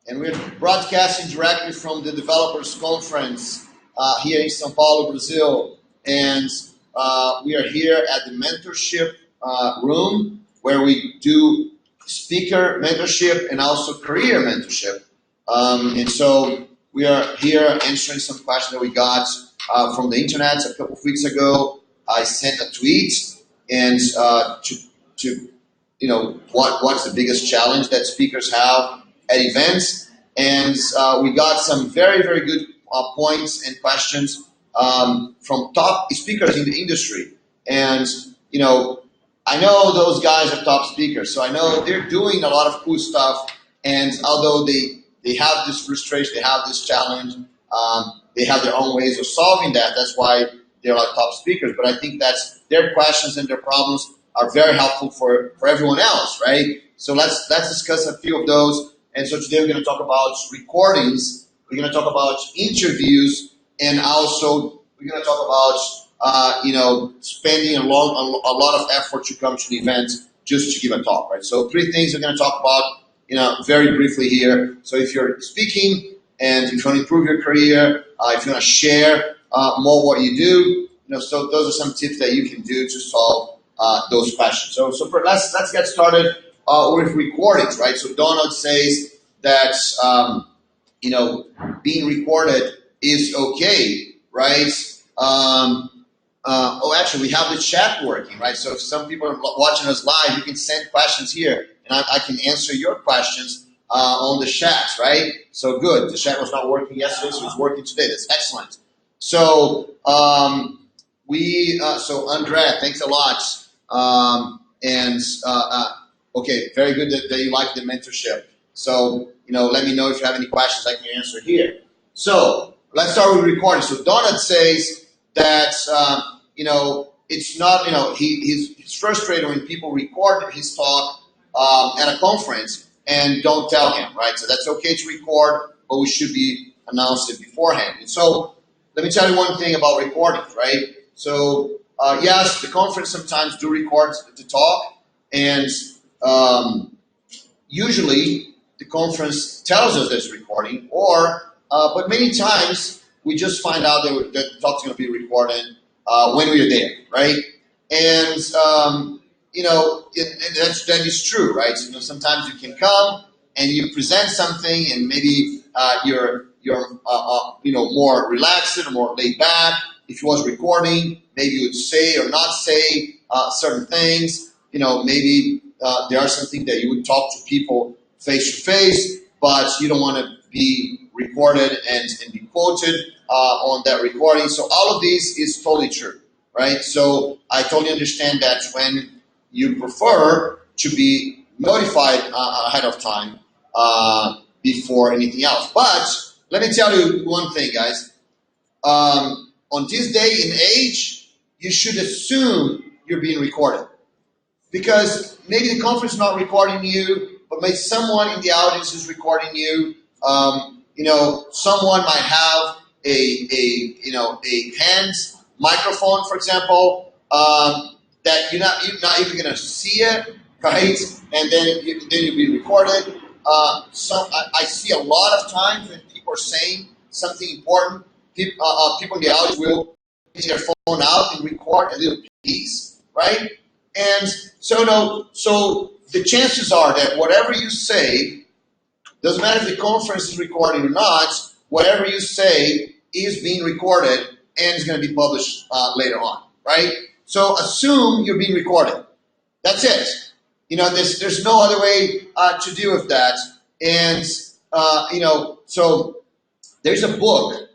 and we're broadcasting directly from the Developers Conference here in São Paulo, Brazil. And we are here at the Mentorship room, where we do speaker mentorship and also career mentorship. And so we are here answering some questions that we got from the internet a couple of weeks ago. I sent a tweet and what's the biggest challenge that speakers have at events, and we got some very, very good points and questions from top speakers in the industry. And I know those guys are top speakers, so I know they're doing a lot of cool stuff. And although they have this frustration, they have this challenge, they have their own ways of solving that. That's why they're like top speakers. But I think that's their questions and their problems are very helpful for everyone else, right? So let's discuss a few of those. And so today we're going to talk about recordings. We're going to talk about interviews, and also we're going to talk about spending a lot of effort to come to the event just to give a talk, right? So 3 things we're going to talk about, very briefly here. So if you're speaking and if you want to improve your career, if you want to share more what you do, so those are some tips that you can do to solve those questions. So let's get started with recordings, right? So Donald says that being recorded is okay, right? Actually, we have the chat working, right? So if some people are watching us live, you can send questions here, and I can answer your questions on the chat, right? So good. The chat was not working yesterday, so it's working today. That's excellent. So so Andrea, thanks a lot. Okay, very good that you like the mentorship. So, let me know if you have any questions I can answer here. So let's start with recording. So Donald says that, it's not, he's frustrated when people record his talk at a conference and don't tell him, right? So that's okay to record, but we should be announced it beforehand. And so let me tell you one thing about recordings, right? So yes, the conference sometimes do record the talk, and usually the conference tells us there's recording, but many times we just find out that the talk's going to be recorded when we're there, right? And that is true, right? Sometimes you can come and you present something, and maybe you're more relaxed or more laid back. If it was recording, maybe you would say or not say certain things. Maybe there are some things that you would talk to people face to face, but you don't want to be recorded and be quoted on that recording. So all of this is totally true, right? So I totally understand that when you prefer to be notified ahead of time before anything else. But let me tell you one thing, guys. On this day and age, you should assume you're being recorded, because maybe the conference is not recording you, but maybe someone in the audience is recording you. Someone might have a hand microphone, for example, that you're not even going to see it, right? And then you'll be recorded. I see a lot of times when people are saying something important, people in the audience will take their phone out and record a little piece, right? And so the chances are that whatever you say, doesn't matter if the conference is recording or not, whatever you say is being recorded and is going to be published later on, right? So assume you're being recorded. That's it. There's no other way to deal with that. And, so there's a book.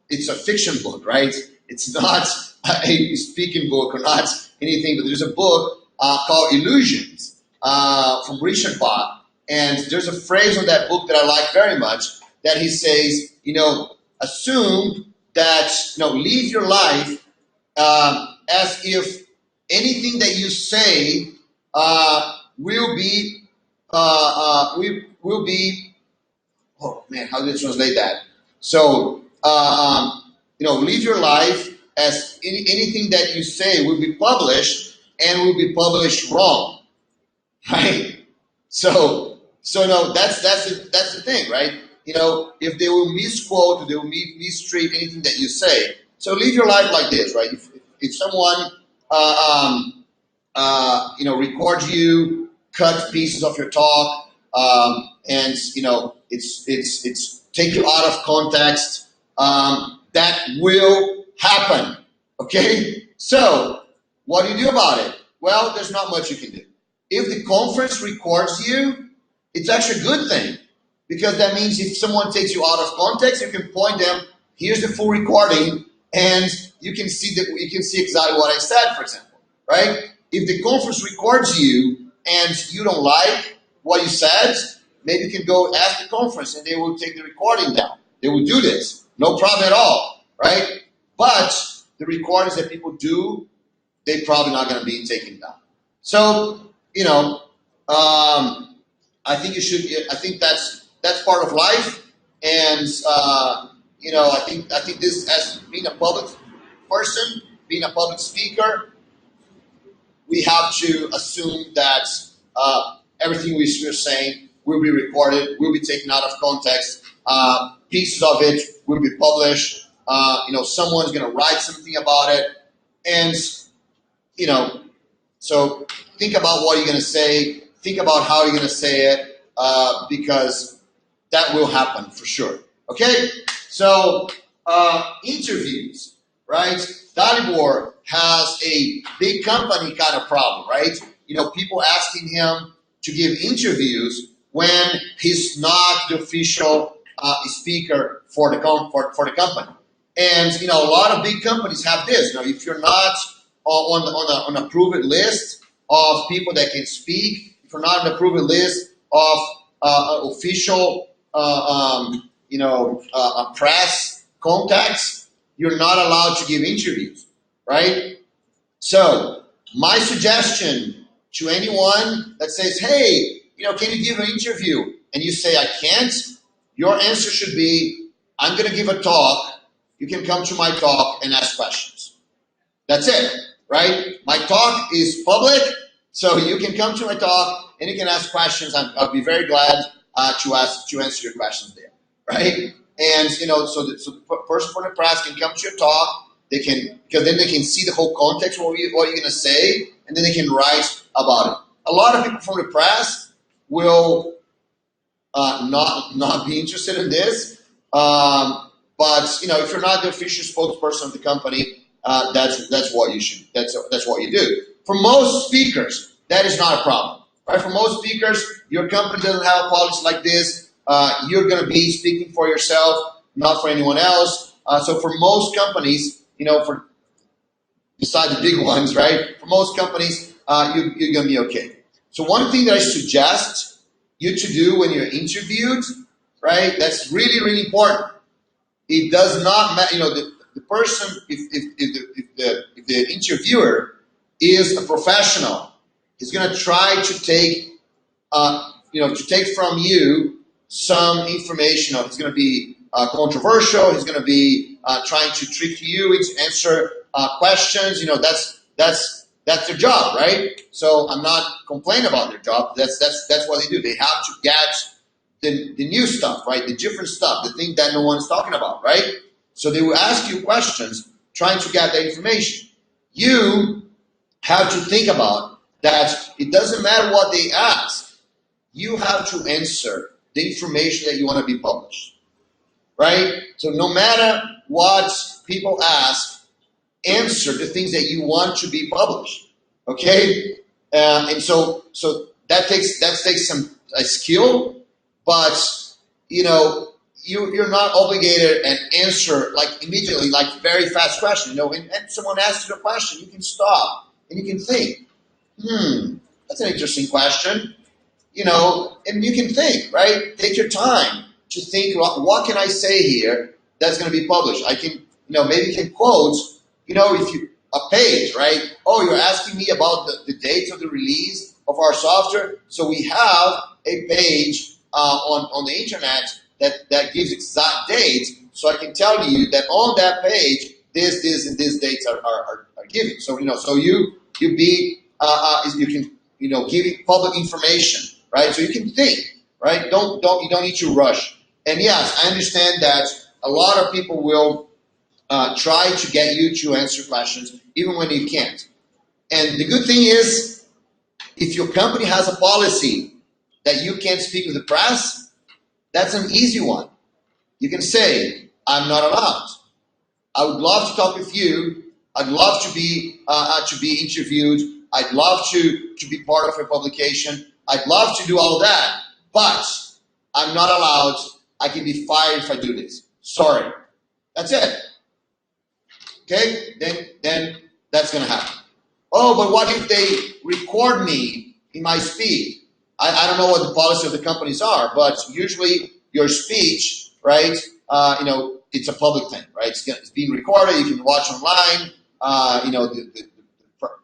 It's a fiction book, right? It's not a speaking book or not anything, but there's a book called Illusions from Richard Bach. And there's a phrase on that book that I like very much, that he says, assume that, live your life as if anything that you say will be, oh man, how do you translate that? So, live your life as anything that you say will be published and will be published wrong, right? So So no, that's the thing, right? If they will misquote, or they will mistreat anything that you say. So live your life like this, right? If someone record you, cut pieces of your talk, and it's take you out of context. That will happen. Okay, so what do you do about it? Well, there's not much you can do. If the conference records you, it's actually a good thing, because that means if someone takes you out of context, you can point them. Here's the full recording, and you can see exactly what I said, for example, right? If the conference records you and you don't like what you said, maybe you can go ask the conference and they will take the recording down. They will do this. No problem at all, right? But the recordings that people do, they're probably not going to be taken down. So, I think you should. I think that's part of life, and I think this, as being a public person, being a public speaker, we have to assume that everything we're saying will be recorded, will be taken out of context. Pieces of it will be published. Someone's going to write something about it, and so think about what you're going to say. Think about how you're going to say it, because that will happen for sure. Okay? So, interviews, right? Dalibor has a big company kind of problem, right? People asking him to give interviews when he's not the official speaker for the company. And, a lot of big companies have this. If you're not on an approved list of people that can speak, if you're not on an approved list of official, press contacts, you're not allowed to give interviews, right? So my suggestion to anyone that says, hey, can you give an interview? And you say, I can't. Your answer should be, I'm going to give a talk. You can come to my talk and ask questions. That's it, right? My talk is public, so you can come to my talk and you can ask questions. I'll be very glad to answer your questions there, right? And so the person from the press can come to your talk. Because then they can see the whole context of what you're going to say, and then they can write about it. A lot of people from the press will not be interested in this, but if you're not the official spokesperson of the company, that's what you should. That's what you do. For most speakers, that is not a problem, right? For most speakers, your company doesn't have a policy like this. You're going to be speaking for yourself, not for anyone else. So for most companies, besides the big ones, right? For most companies, you're going to be okay. So one thing that I suggest you to do when you're interviewed, right? That's really, really important. It does not matter, the person, if the interviewer is a professional, he's going to try to take, from you some information. It's going to be controversial. He's going to be trying to trick you into answer questions. That's their job, right? So I'm not complaining about their job. That's what they do. They have to get the new stuff, right? The different stuff, the thing that no one's talking about, right? So they will ask you questions trying to get that information. You have to think about that. It doesn't matter what they ask. You have to answer the information that you want to be published, right? So no matter what people ask, answer the things that you want to be published, okay? And so that takes some skill, but you're not obligated and answer like immediately, like very fast question. And someone asks you a question, you can stop and you can think, that's an interesting question, and you can think, right? Take your time to think, what can I say here that's going to be published? I can, maybe you can quote, if you a page, right? Oh, you're asking me about the dates of the release of our software. So we have a page on the internet that gives exact dates. So I can tell you that on that page, this and this dates are given. So so you can give public information, right? So you can think, right? You don't need to rush. And yes, I understand that a lot of people will try to get you to answer questions even when you can't. And the good thing is, if your company has a policy that you can't speak with the press, that's an easy one. You can say, I'm not allowed. I would love to talk with you. I'd love to be interviewed. I'd love to be part of a publication. I'd love to do all that, but I'm not allowed. I can be fired if I do this. Sorry. That's it. Okay? Then that's going to happen. Oh, but what if they record me in my speech? I don't know what the policy of the companies are, but usually your speech, right, it's a public thing, right? It's being recorded. You can watch online. The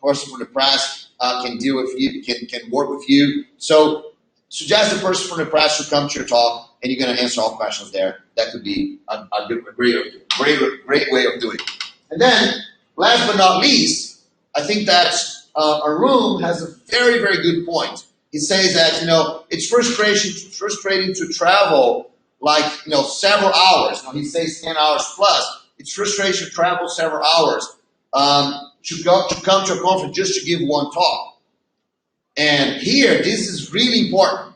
person from the press can deal with you, can work with you. So suggest the person from the press to come to your talk, and you're going to answer all questions there. That could be a great way of doing it. And then, last but not least, I think that Arun has a very, very good point. He says that, it's frustrating to travel several hours. He says 10 hours plus. It's frustrating to travel several hours to come to a conference just to give one talk. And here, this is really important.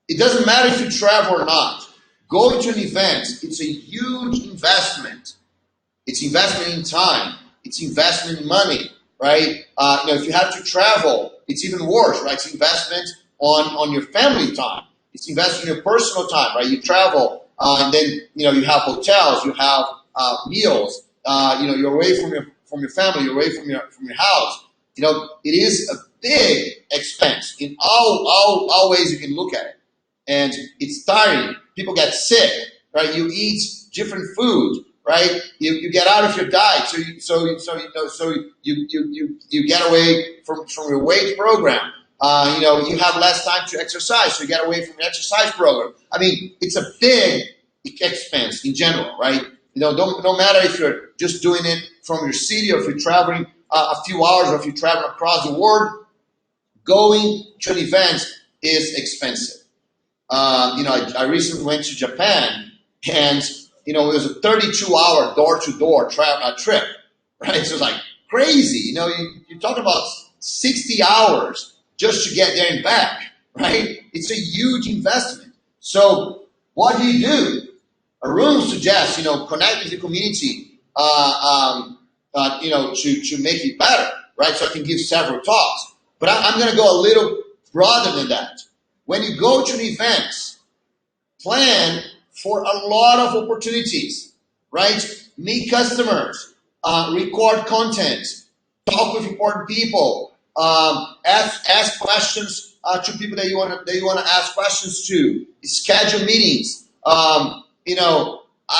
It doesn't matter if you travel or not. Going to an event, it's a huge investment. It's investment in time. It's investment in money, right? If you have to travel, it's even worse, right? It's investment on your family time. It's investment in your personal time, right? You travel, and then you have hotels, you have meals. You're away from your family, you're away from your house. It is a big expense in all ways you can look at it, and it's tiring. People get sick, right? You eat different food, right? You get out of your diet, so you get away from your weight program. You have less time to exercise, so you get away from your exercise program. I mean, it's a big expense in general, right? No matter if you're just doing it from your city or if you're traveling a few hours or if you're traveling across the world, going to an event is expensive. I recently went to Japan, and it was a 32-hour door-to-door trip, right? So it's like crazy. You're talking about 60 hours just to get there and back, right? It's a huge investment. So what do? Arun suggests, connect with the community, to make it better, right? So I can give several talks. But I'm going to go a little broader than that. When you go to an event, plan for a lot of opportunities, right? Meet customers, record content, talk with important people, ask questions to people that you want to ask questions to, schedule meetings. I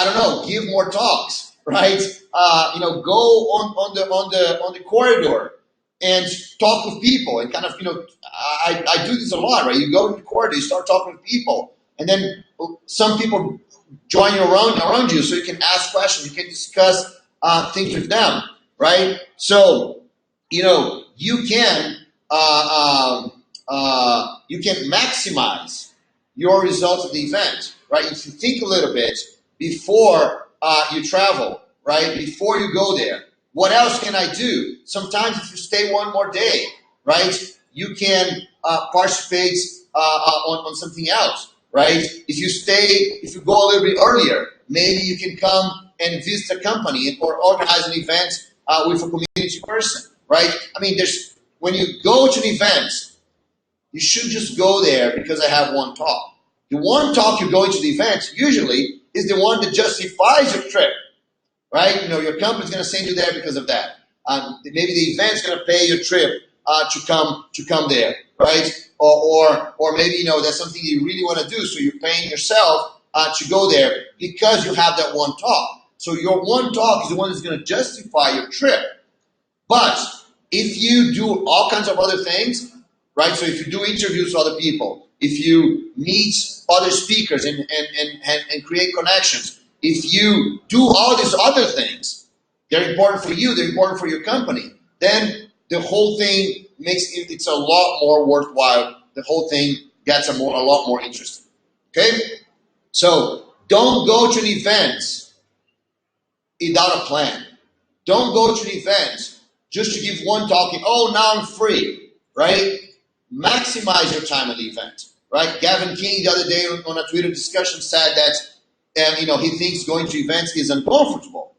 don't know, give more talks, right? Go on the corridor and talk with people and kind of, I do this a lot, right? You go to the corridor, you start talking with people, and then some people join you around you, so you can ask questions, you can discuss things with them, right? So, you can maximize your results at the event, right? If you think a little bit before you travel, right? Before you go there, what else can I do? Sometimes if you stay one more day, right? You can participate on something else, right? If you go a little bit earlier, maybe you can come and visit a company or organize an event with a community person, right? I mean, when you go to an event, you should just go there because I have one talk. The one talk you're going to the event usually is the one that justifies your trip, right? Your company's going to send you there because of that. Maybe the event's going to pay your trip to come there, right? Or maybe that's something you really want to do, so you're paying yourself to go there because you have that one talk. So your one talk is the one that's going to justify your trip. But if you do all kinds of other things, right? So if you do interviews with other people, if you meet other speakers and create connections, if you do all these other things, they're important for you, they're important for your company, then the whole thing it's a lot more worthwhile. The whole thing gets a lot more interesting. Okay? So don't go to an event without a plan. Don't go to an event just to give one talk and, oh, now I'm free, right? Maximize your time at the event, right? Gavin King the other day on a Twitter discussion said that he thinks going to events is uncomfortable.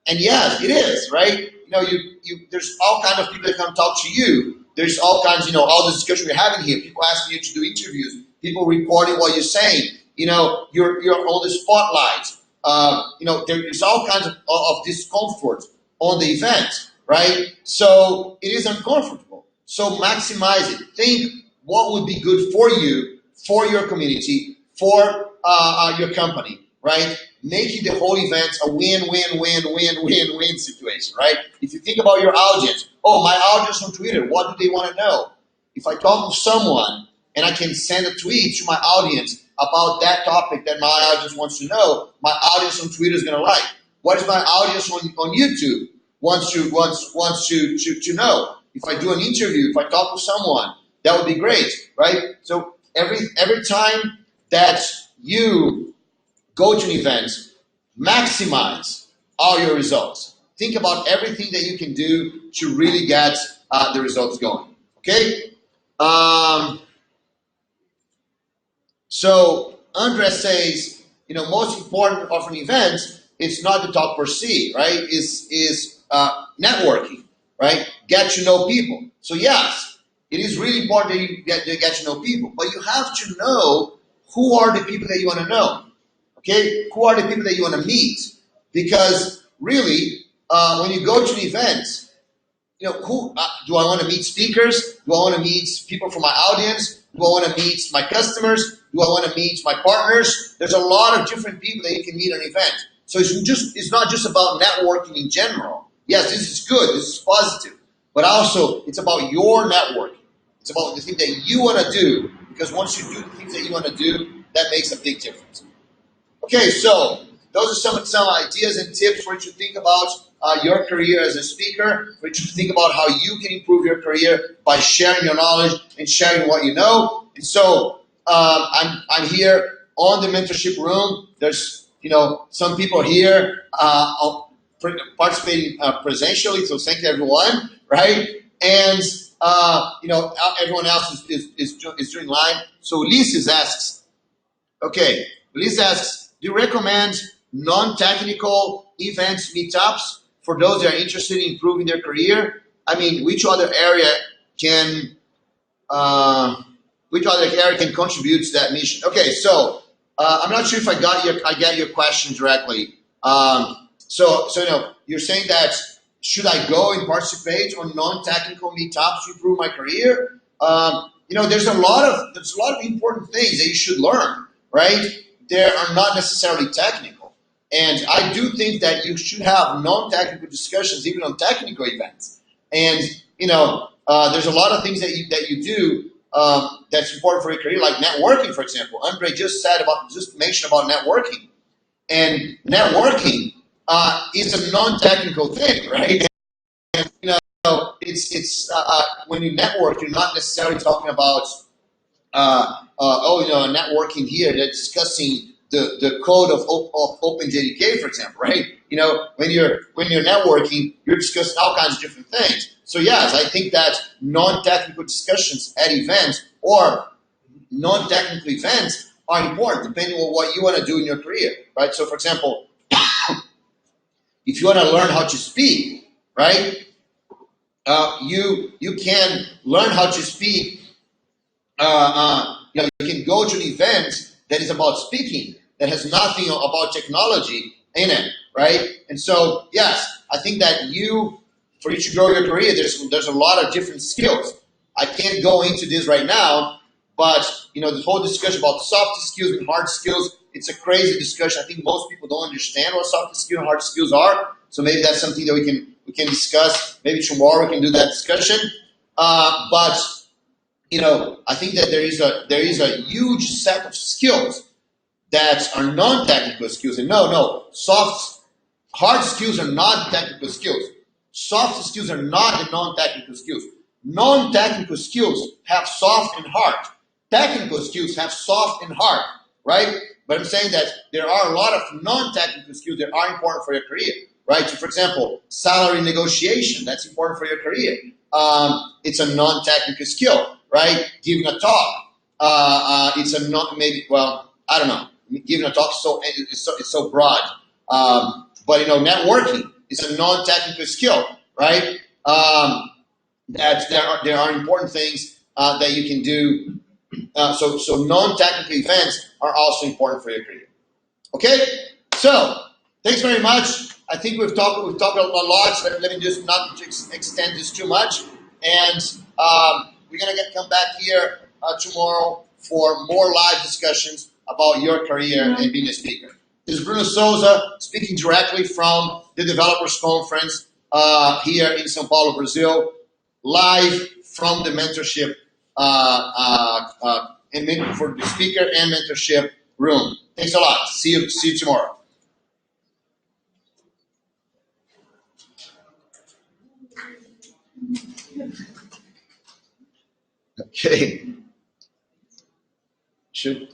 And yes, it is, right? There's all kinds of people that come talk to you. There's all kinds, all the discussion we're having here. People asking you to do interviews. People recording what you're saying. You're on the spotlight. There's all kinds of discomfort on the event, right? So it is uncomfortable. So maximize it. Think what would be good for you, for your community, for your company, right? Making the whole event a win-win-win-win-win-win situation, right? If you think about your audience, my audience on Twitter, what do they want to know? If I talk to someone and I can send a tweet to my audience about that topic that my audience wants to know, my audience on Twitter is going to like. What is my audience on YouTube wants to know? If I do an interview, if I talk to someone, that would be great, right? So every time that you go to an event, maximize all your results. Think about everything that you can do to really get the results going, okay? So Andres says, most important of an event, it's not the talk per se, right? Is networking, right? Get to know people. So yes, it is really important that you get to know people, but you have to know who are the people that you want to know. Okay, who are the people that you want to meet? Because really, when you go to an event, who do I want to meet? Speakers? Do I want to meet people from my audience? Do I want to meet my customers? Do I want to meet my partners? There's a lot of different people that you can meet at an event. So it's not just about networking in general. Yes, this is good. This is positive. But also, it's about your networking. It's about the thing that you want to do. Because once you do the things that you want to do, that makes a big difference. Okay, so those are some ideas and tips for you to think about your career as a speaker, for you to think about how you can improve your career by sharing your knowledge and sharing what you know. And so I'm here on the mentorship room. There's some people here participating presentially, so thank you everyone, right? And everyone else is doing live. So Ulysses asks, do you recommend non-technical events, meetups for those that are interested in improving their career? I mean, which other area can contribute to that mission? Okay, so I'm not sure if I get your question directly. So you're saying that should I go and participate on non-technical meetups to improve my career? There's a lot of important things that you should learn, right? They are not necessarily technical. And I do think that you should have non-technical discussions even on technical events. And, there's a lot of things that you do that's important for your career, like networking, for example. Andre just mentioned about networking. And networking is a non-technical thing, right? And, it's when you network, you're not necessarily talking about networking here, they're discussing the code of OpenJDK, for example, right? When you're networking, you're discussing all kinds of different things. So yes, I think that non-technical discussions at events or non-technical events are important depending on what you want to do in your career, right? So for example, if you want to learn how to speak, right? You can learn how to speak. You can go to an event that is about speaking, that has nothing about technology in it, right? And so, yes, I think that for you to grow your career, there's a lot of different skills. I can't go into this right now, but the whole discussion about soft skills and hard skills, it's a crazy discussion. I think most people don't understand what soft skills and hard skills are. So maybe that's something that we can discuss. Maybe tomorrow we can do that discussion. But I think that there is a huge set of skills that are non-technical skills. And hard skills are not technical skills. Soft skills are not the non-technical skills. Non-technical skills have soft and hard. technical skills have soft and hard, right? But I'm saying that there are a lot of non-technical skills that are important for your career, right? So, for example, salary negotiation, that's important for your career. It's a non-technical skill, right? Giving a talk, it's a not maybe, well, I don't know. Giving a talk it's so broad. But networking is a non-technical skill, right? That there are important things that you can do. So non-technical events are also important for your career. Okay, so thanks very much. I think we've talked a lot. So let me just not extend this too much, and we're gonna come back here tomorrow for more live discussions about your career and being a speaker. This is Bruno Souza speaking directly from the Developers Conference here in São Paulo, Brazil, live from the mentorship and for the speaker and mentorship room. Thanks a lot. See you tomorrow. Okay. Should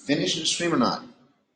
finish the stream or not?